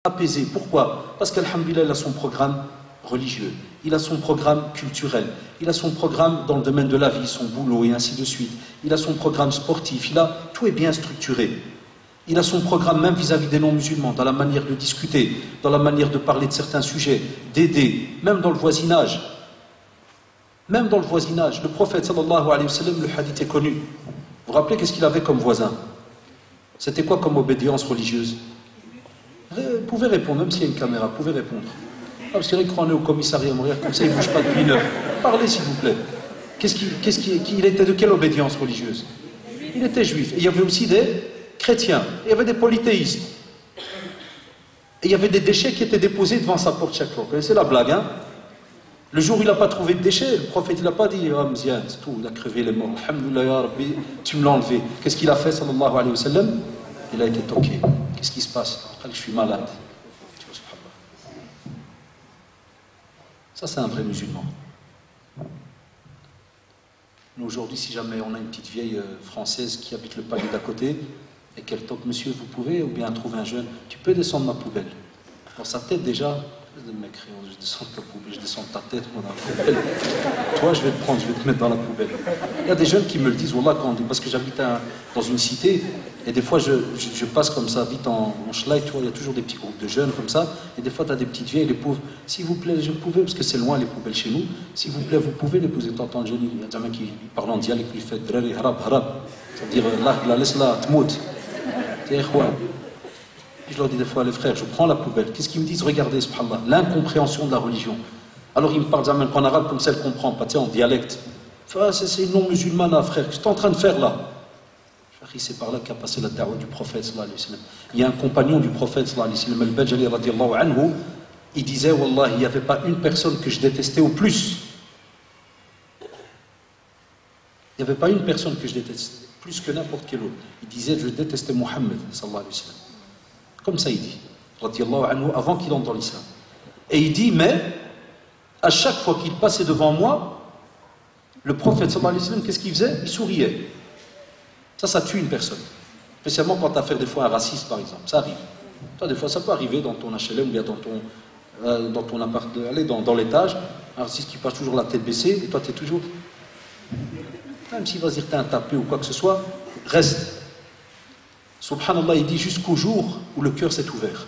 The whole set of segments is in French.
apaisé. Pourquoi? Parce qu'alhamdoulilah, il a son programme religieux, il a son programme culturel, il a son programme dans le domaine de la vie, son boulot et ainsi de suite. Il a son programme sportif, tout est bien structuré. Il a son programme même vis-à-vis des non-musulmans, dans la manière de discuter, dans la manière de parler de certains sujets, d'aider, même dans le voisinage. Même dans le voisinage, le prophète sallallahu alayhi wa sallam, le hadith est connu. Vous vous rappelez qu'est-ce qu'il avait comme voisin? C'était quoi comme obédience religieuse? Vous pouvez répondre, même s'il y a une caméra, vous pouvez répondre. Ah, parce qu'il y en a qui croient au commissariat, mourir comme ça, il ne bouge pas depuis une heure. Parlez s'il vous plaît. Il était de quelle obédience religieuse? Il était juif. Et il y avait aussi des chrétiens. Et il y avait des polythéistes. Et il y avait des déchets qui étaient déposés devant sa porte chaque fois. Vous connaissez la blague, hein? Le jour où il n'a pas trouvé de déchets, le prophète il n'a pas dit ah, Mzian, c'est tout, il a crevé les morts. Alhamdoulilah, ya Rabbi, tu me l'as enlevé. Qu'est-ce qu'il a fait, sallallahu alayhi wa sallam? Il a été toqué. Qu'est-ce qui se passe? Je suis malade. Ça, c'est un vrai musulman. Nous, aujourd'hui, si jamais on a une petite vieille française qui habite le palier d'à côté et qu'elle toque, monsieur, vous pouvez, ou bien trouver un jeune, tu peux descendre ma poubelle. Dans sa tête, déjà, je descends de ta poubelle, je descends de ta tête, moi, dans la poubelle. Toi, je vais te prendre, je vais te mettre dans la poubelle. Il y a des jeunes qui me le disent, wallah, parce que j'habite dans une cité, et des fois, je passe comme ça, vite en schlei, tu vois, il y a toujours des petits groupes de jeunes comme ça, et des fois, tu as des petites vieilles, les pauvres, s'il vous plaît, je pouvais, parce que c'est loin les poubelles chez nous, s'il vous plaît, vous pouvez les poser, t'entends le jeune, il y a des gens qui parlent en dialecte, il fait drari, harab, harab, c'est-à-dire, là, laisse-la, tmout. Je leur dis des fois, les frères, je prends la poubelle. Qu'est-ce qu'ils me disent? Regardez, subhanallah, l'incompréhension de la religion. Alors ils me parlent en arabe comme ça, elle ne comprend pas, tu sais, en dialecte. C'est une non-musulmane là, frère, qu'est-ce que tu es en train de faire là? C'est par là qu'a passé la da'wah du prophète sallallahu alayhi wa sallam. Il y a un compagnon du prophète sallallahu alayhi wa sallam, al-Bajali radiallahu anhu, il disait, wallah, il n'y avait pas une personne que je détestais au plus. Il n'y avait pas une personne que je détestais plus que n'importe quel autre. Il disait, je détestais Mohammed sallallahu alayhi wa sallam. Comme ça il dit, radiallahu anhu, avant qu'il entre dans l'islam. Et il dit, mais à chaque fois qu'il passait devant moi, le prophète sallallahu alayhi wa sallam, qu'est-ce qu'il faisait? Il souriait. Ça tue une personne. Spécialement quand tu as affaire des fois à un raciste, par exemple. Ça arrive. Toi, des fois, ça peut arriver dans ton HLM ou bien dans ton appart, dans l'étage, un raciste qui passe toujours la tête baissée, et toi, tu es toujours... Même s'il va dire t'es un tapé ou quoi que ce soit, reste. Subhanallah, il dit jusqu'au jour où le cœur s'est ouvert.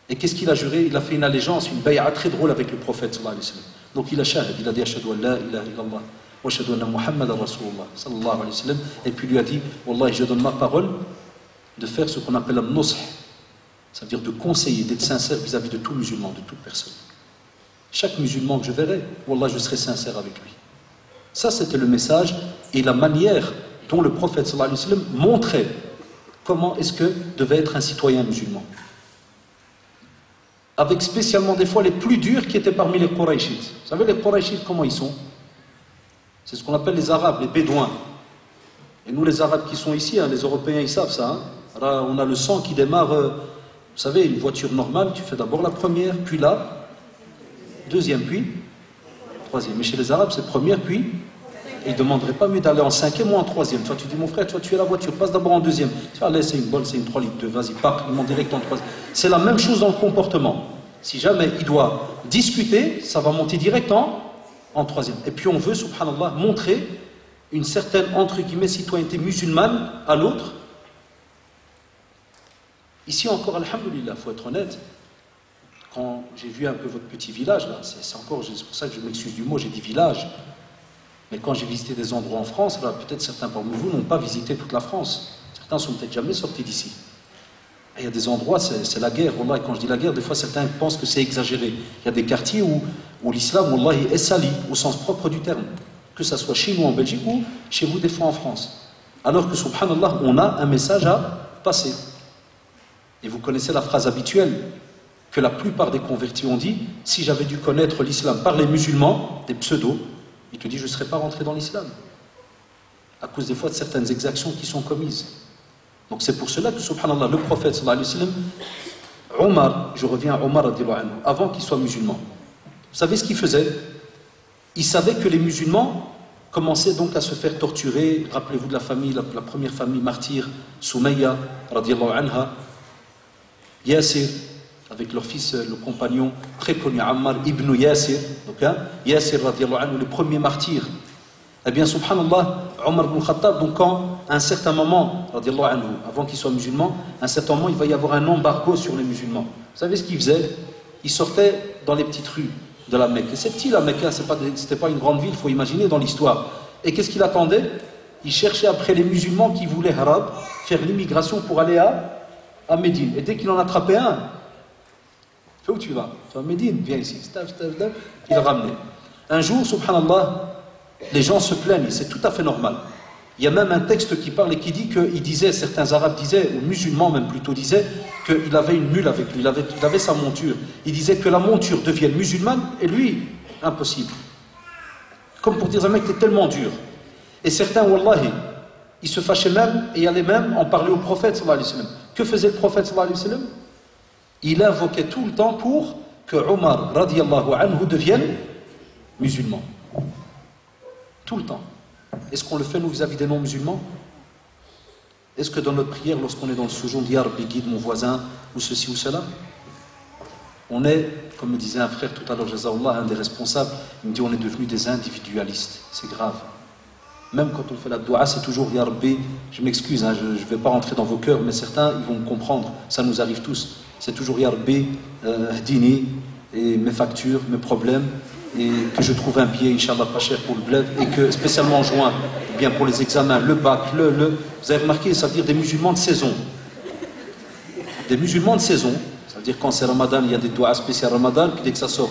Et qu'est-ce qu'il a juré? Il a fait une allégeance, une bay'a très drôle avec le prophète sallallahu alayhi wa sallam. Donc il a shahid, il a dit ashhadu an la ilaha illallah wa ashhadu anna Muhammadan Rasulullah sallallahu alayhi wa sallam. Et puis lui a dit wallahi, je donne ma parole de faire ce qu'on appelle un nush, ça veut dire de conseiller, d'être sincère vis-à-vis de tout musulman, de toute personne. Chaque musulman que je verrai, wallah, je serai sincère avec lui. Ça, c'était le message et la manière dont le prophète sallallahu alayhi wa sallam montrait comment est-ce que devait être un citoyen musulman. Avec spécialement des fois les plus durs qui étaient parmi les Qurayshites. Vous savez les Qurayshites comment ils sont? C'est ce qu'on appelle les Arabes, les Bédouins. Et nous les Arabes qui sont ici, hein, les Européens ils savent ça. Hein. Alors, on a le sang qui démarre, vous savez, une voiture normale, tu fais d'abord la première, puis la deuxième, puis troisième. Mais chez les Arabes c'est première, puis... Et ils ne demanderaient pas mieux d'aller en cinquième ou en troisième. Toi, tu dis, mon frère, toi, tu es la voiture, passe d'abord en deuxième. Tu vas laisser une bonne, c'est une 3 litres 2, vas-y, pars, ils montent direct en troisième. C'est la même chose dans le comportement. Si jamais il doit discuter, ça va monter direct en troisième. Et puis on veut, subhanallah, montrer une certaine, entre guillemets, citoyenneté musulmane à l'autre. Ici encore, alhamdoulilah, il faut être honnête. Quand j'ai vu un peu votre petit village, là, c'est pour ça que je m'excuse du mot, j'ai dit village. Mais quand j'ai visité des endroits en France, peut-être certains parmi vous n'ont pas visité toute la France. Certains sont peut-être jamais sortis d'ici. Il y a des endroits, c'est la guerre. Wallah, quand je dis la guerre, des fois certains pensent que c'est exagéré. Il y a des quartiers où l'islam, wallah, est sali, au sens propre du terme. Que ce soit chez nous en Belgique ou chez vous des fois en France. Alors que, subhanallah, on a un message à passer. Et vous connaissez la phrase habituelle que la plupart des convertis ont dit, si j'avais dû connaître l'islam par les musulmans, des pseudos, il te dit, je ne serais pas rentré dans l'islam. À cause des fois de certaines exactions qui sont commises. Donc c'est pour cela que, subhanallah, le prophète, sallallahu alayhi wa sallam, Omar, je reviens à Omar, avant qu'il soit musulman. Vous savez ce qu'il faisait? Il savait que les musulmans commençaient donc à se faire torturer. Rappelez-vous de la famille, la première famille martyre, Soumayya, radiallahu anha. Yasir, avec leur fils, le compagnon très connu, Ammar ibn Yasir, donc, hein, Yasir radiallahu anhu, le premier martyr. Eh bien, subhanallah, Omar ibn Khattab, donc quand, à un certain moment, radiallahu anhu, avant qu'il soit musulman, à un certain moment, il va y avoir un embargo sur les musulmans. Vous savez ce qu'il faisait? Il sortait dans les petites rues de la Mecque. Et c'est petit, la Mecque, hein, c'était pas une grande ville, il faut imaginer dans l'histoire. Et qu'est-ce qu'il attendait? Il cherchait après les musulmans qui voulaient harab, faire l'immigration pour aller à Médine. Et dès qu'il en attrapait un, fais où tu vas? Tu vas à Médine, viens ici. Il le ramenait. Un jour, subhanallah, les gens se plaignent, c'est tout à fait normal. Il y a même un texte qui parle et qui dit qu'il disait, certains arabes disaient, ou musulmans même plutôt disaient, qu'il avait une mule avec lui, il avait sa monture. Il disait que la monture devienne musulmane, et lui, impossible. Comme pour dire, un mec, t'es tellement dur. Et certains, wallahi, ils se fâchaient même, et allaient même en parler au prophète, sallallahu alayhi wa sallam. Que faisait le prophète, sallallahu alayhi wa sallam? Il invoquait tout le temps pour que Omar, radiallahu anhu, devienne musulman. Tout le temps. Est-ce qu'on le fait, nous, vis-à-vis des non-musulmans? Est-ce que dans notre prière, lorsqu'on est dans le soujoud, on dit « Ya Rabbi, guide mon voisin » ou ceci ou cela? On est, comme me disait un frère tout à l'heure, Jazakallah, un des responsables, il me dit « On est devenus des individualistes. » C'est grave. Même quand on fait la dua, c'est toujours « Ya Rabbi », je m'excuse, hein, je ne vais pas rentrer dans vos cœurs, mais certains, ils vont me comprendre. Ça nous arrive tous. C'est toujours « Ya Rabbi, hdini » et mes factures, mes problèmes, et que je trouve un billet, Inch'Allah, pas cher pour le bled, et que spécialement en juin, eh bien pour les examens, le bac, vous avez remarqué, ça veut dire des musulmans de saison. Des musulmans de saison, ça veut dire quand c'est Ramadan, il y a des doigts spéciales Ramadan, puis dès que ça sort,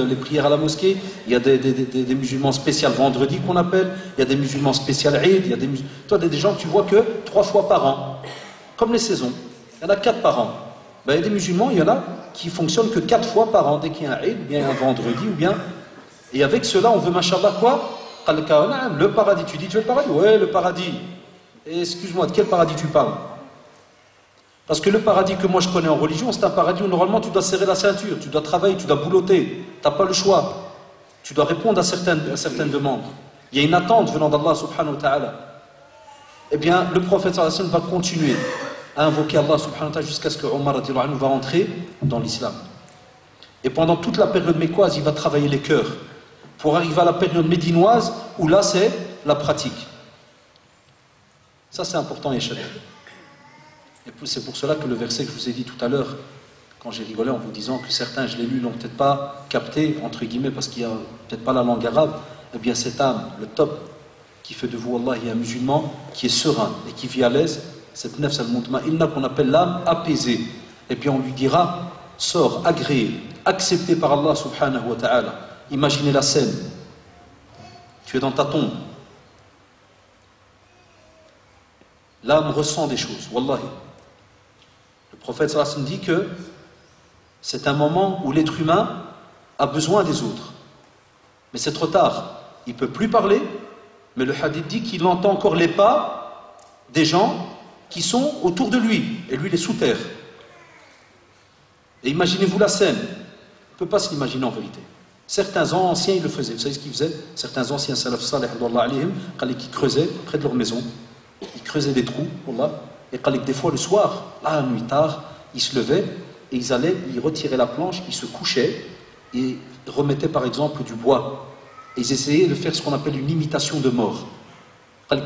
les prières à la mosquée, il y a des musulmans spéciaux vendredi qu'on appelle, il y a des musulmans spéciaux Eid, il y a des gens que tu vois que 3 fois par an, comme les saisons, il y en a 4 par an. Ben, il y a des musulmans, il y en a qui fonctionnent que 4 fois par an, dès qu'il y a un Eid, ou bien un vendredi, ou bien... Et avec cela, on veut, machallah, quoi? Le paradis. Tu dis, tu veux le paradis? Ouais, le paradis. Et excuse-moi, de quel paradis tu parles? Parce que le paradis que moi je connais en religion, c'est un paradis où normalement tu dois serrer la ceinture, tu dois travailler, tu dois boulotter, tu n'as pas le choix. Tu dois répondre à certaines demandes. Il y a une attente venant d'Allah subhanahu wa ta'ala. Eh bien, le prophète sallallahu alayhi wa sallam va continuer à invoquer Allah subhanahu wa ta'ala jusqu'à ce que Omar va entrer dans l'islam. Et pendant toute la période mécoise, il va travailler les cœurs pour arriver à la période médinoise où là c'est la pratique. Ça c'est important, Yeshad. Et c'est pour cela que le verset que je vous ai dit tout à l'heure, quand j'ai rigolé en vous disant que certains, je l'ai lu, n'ont peut-être pas capté, entre guillemets, parce qu'il n'y a peut-être pas la langue arabe, eh bien cette âme, le top, qui fait de vous, Allah, il y a un musulman qui est serein et qui vit à l'aise, cette nefs al-mutma'inna qu'on appelle l'âme apaisée. Et puis on lui dira, sors, agréé, accepté par Allah subhanahu wa ta'ala. Imaginez la scène. Tu es dans ta tombe. L'âme ressent des choses, wallahi. Le prophète sallallahu alayhi wa sallam dit que c'est un moment où l'être humain a besoin des autres. Mais c'est trop tard. Il ne peut plus parler, mais le hadith dit qu'il entend encore les pas des gens qui sont autour de lui. Et lui, il est sous terre. Et imaginez-vous la scène. On ne peut pas se l'imaginer en vérité. Certains anciens, ils le faisaient. Vous savez ce qu'ils faisaient? Certains anciens salaf salih, qui creusaient près de leur maison. Ils creusaient des trous, Allah. Et des fois, le soir, la nuit tard, ils se levaient et ils retiraient la planche, ils se couchaient et remettaient par exemple du bois. Et ils essayaient de faire ce qu'on appelle une imitation de mort.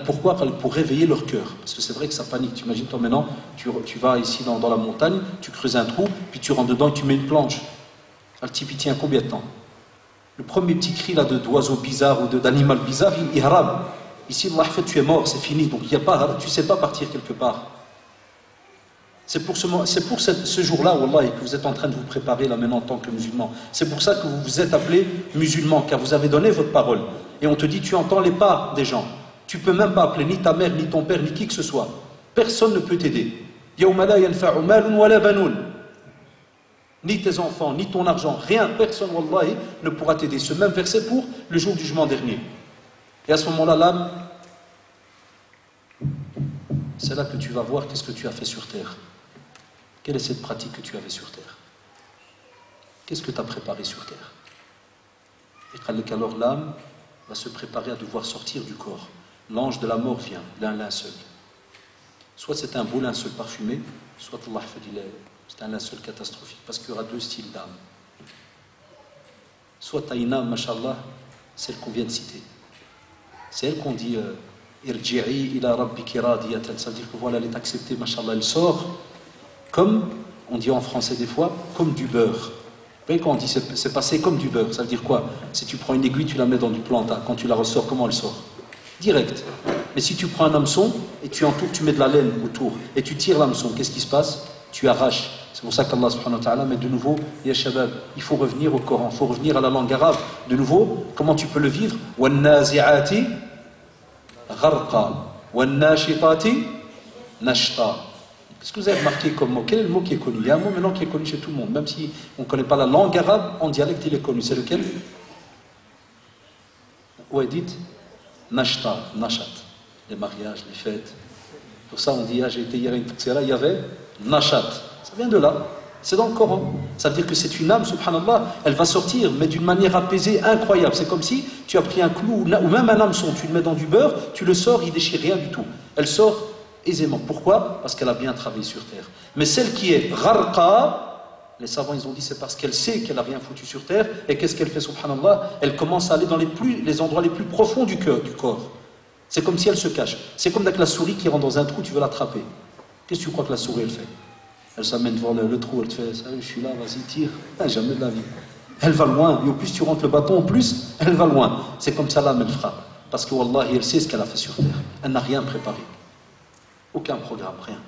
Pourquoi? Pour réveiller leur cœur. Parce que c'est vrai que ça panique. Tu imagines, toi maintenant, tu vas ici dans la montagne, tu creuses un trou, puis tu rentres dedans et tu mets une planche. Le type, il tient combien de temps? Le premier petit cri là d'oiseau bizarre ou d'animal bizarre, il harabe. Ici, Allah fait, tu es mort, c'est fini. Donc tu ne sais pas partir quelque part. C'est pour ce jour-là, Wallah, que vous êtes en train de vous préparer là maintenant en tant que musulman. C'est pour ça que vous vous êtes appelé musulman, car vous avez donné votre parole. Et on te dit, tu entends les pas des gens. Tu ne peux même pas appeler ni ta mère, ni ton père, ni qui que ce soit. Personne ne peut t'aider. Yawma la yanfa'u malun wala banoun. Ni tes enfants, ni ton argent, rien, personne, wallahi, ne pourra t'aider. Ce même verset pour le jour du jugement dernier. Et à ce moment-là, l'âme, c'est là que tu vas voir qu'est-ce que tu as fait sur terre. Quelle est cette pratique que tu avais sur terre? Qu'est-ce que tu as préparé sur terre? Et alors l'âme va se préparer à devoir sortir du corps. L'ange de la mort vient, d'un linceul. Soit c'est un beau linceul parfumé, soit Allah fait, C'est un linceul catastrophique, parce qu'il y aura deux styles d'âme. Soit tu as une âme, mashallah, celle qu'on vient de citer. C'est elle qu'on dit Irji'i ila rabbiki radiyatan. Ça veut dire que voilà, elle est acceptée, mashallah, elle sort comme, on dit en français des fois, comme du beurre. Vous voyez, quand on dit c'est passé comme du beurre, ça veut dire quoi? Si tu prends une aiguille, tu la mets dans du plantain, quand tu la ressors, comment elle sort? Direct. Mais si tu prends un hameçon et tu entoures, tu mets de la laine autour et tu tires l'hameçon, qu'est-ce qui se passe? Tu arraches. C'est pour ça qu'Allah subhanahu wa ta'ala met de nouveau, ya shabab, il faut revenir au Coran, il faut revenir à la langue arabe. De nouveau, comment tu peux le vivre? وَالنَّازِعَاتِ غَرْقًا وَالنَّاشِطَاتِ نَشْطًا. Qu'est-ce que vous avez remarqué comme mot? Quel est le mot qui est connu? Il y a un mot maintenant qui est connu chez tout le monde, même si on ne connaît pas la langue arabe, en dialecte il est connu. C'est lequel? Ouais, dites Nashta, Nashat. Les mariages, les fêtes. Pour ça, on dit, j'ai été hier à une tafsira, il y avait Nashat. Ça vient de là. C'est dans le Coran. Ça veut dire que c'est une âme, subhanallah, elle va sortir, mais d'une manière apaisée, incroyable. C'est comme si tu as pris un clou, ou même un hameçon, tu le mets dans du beurre, tu le sors, il déchire rien du tout. Elle sort aisément. Pourquoi? Parce qu'elle a bien travaillé sur terre. Mais celle qui est gharqa, les savants ils ont dit c'est parce qu'elle sait qu'elle n'a rien foutu sur terre, et qu'est-ce qu'elle fait, subhanallah? Elle commence à aller dans les endroits les plus profonds du corps. C'est comme si elle se cache. C'est comme avec la souris qui rentre dans un trou, tu veux l'attraper. Qu'est-ce que tu crois que la souris elle fait? Elle s'amène devant le trou, elle te fait ça, je suis là, vas-y, tire. Jamais de la vie. Elle va loin, et au plus tu rentres le bâton, au plus elle va loin. C'est comme ça l'âme elle frappe. Parce que Wallah, elle sait ce qu'elle a fait sur terre. Elle n'a rien préparé. Aucun programme, rien.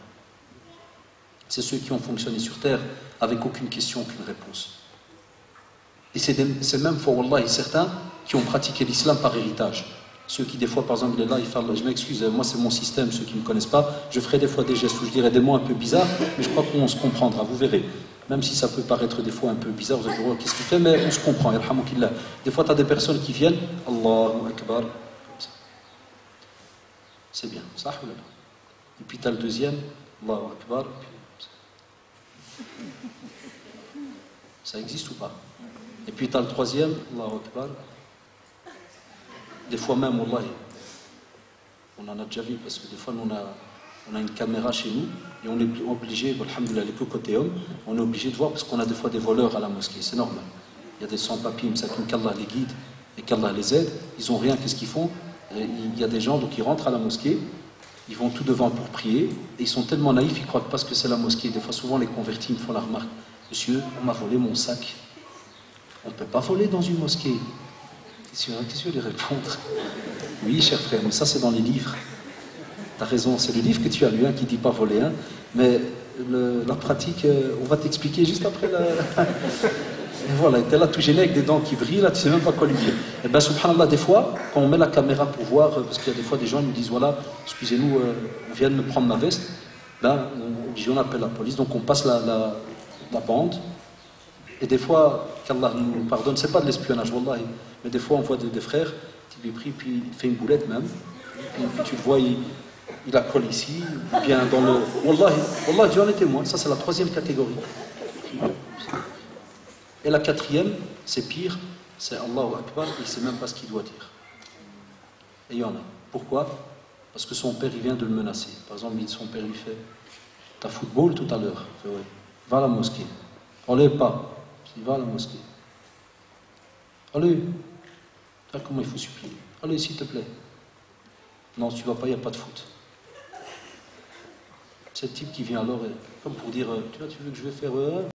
C'est ceux qui ont fonctionné sur terre avec aucune question, aucune réponse. Et c'est même, pour Wallah, certains qui ont pratiqué l'islam par héritage. Ceux qui, des fois, par exemple, il est là, il parle, je m'excuse, moi c'est mon système, ceux qui ne me connaissent pas, je ferai des fois des gestes où je dirais des mots un peu bizarres, mais je crois qu'on se comprendra, vous verrez. Même si ça peut paraître des fois un peu bizarre, vous allez dire, oh, qu'est-ce qu'il fait, mais on se comprend, yarhamoukillah. Des fois, tu as des personnes qui viennent, Allahu Akbar, c'est bien, ça ou là. Et puis tu as le deuxième, Allahu Akbar, ça existe ou pas? Et puis tu as le troisième, Allahu Akbar. Des fois même, Wallah, on en a déjà vu, parce que des fois, on a une caméra chez nous, et on est obligé, alhamdoulilah, les côté homme, on est obligé de voir, parce qu'on a des fois des voleurs à la mosquée, c'est normal. Il y a des sans-papiers, qu'Allah les guide, et qu'Allah les aide, ils n'ont rien, qu'est-ce qu'ils font? Il y a des gens donc, qui rentrent à la mosquée, ils vont tout devant pour prier, et ils sont tellement naïfs, ils croient pas que c'est la mosquée. Des fois, souvent, les convertis me font la remarque, monsieur, on m'a volé mon sac. On ne peut pas voler dans une mosquée. Qu'est-ce que je vais lui répondre? Oui, cher frère, mais ça c'est dans les livres. Tu as raison, c'est le livre que tu as lu, qui ne dit pas voler. Mais la pratique, on va t'expliquer juste après la... Et voilà, tu es là tout gêné avec des dents qui brillent, là tu ne sais même pas quoi lui dire. Et bien, subhanallah, des fois, quand on met la caméra pour voir, parce qu'il y a des fois des gens qui nous disent, voilà, excusez-nous, on vient de me prendre ma veste, ben, on appelle la police, donc on passe la bande. Et des fois, qu'Allah nous pardonne, c'est pas de l'espionnage, wallahi, mais des fois on voit des frères qui lui prient, puis il fait une boulette même, puis tu le vois, il la colle ici, ou bien dans le... Wallahi, Dieu en est témoin, ça c'est la troisième catégorie. Et la quatrième, c'est pire, c'est Allahu Akbar, il ne sait même pas ce qu'il doit dire. Et il y en a. Pourquoi? Parce que son père, il vient de le menacer. Par exemple, son père lui fait, t'as football tout à l'heure? Il fait, ouais. Va à la mosquée. Enlève pas. Il va à la mosquée. Allez, comment il faut supplier. Allez, s'il te plaît. Non, si tu ne vas pas, il n'y a pas de foot. C'est le type qui vient alors, comme pour dire, tu veux que je vais faire...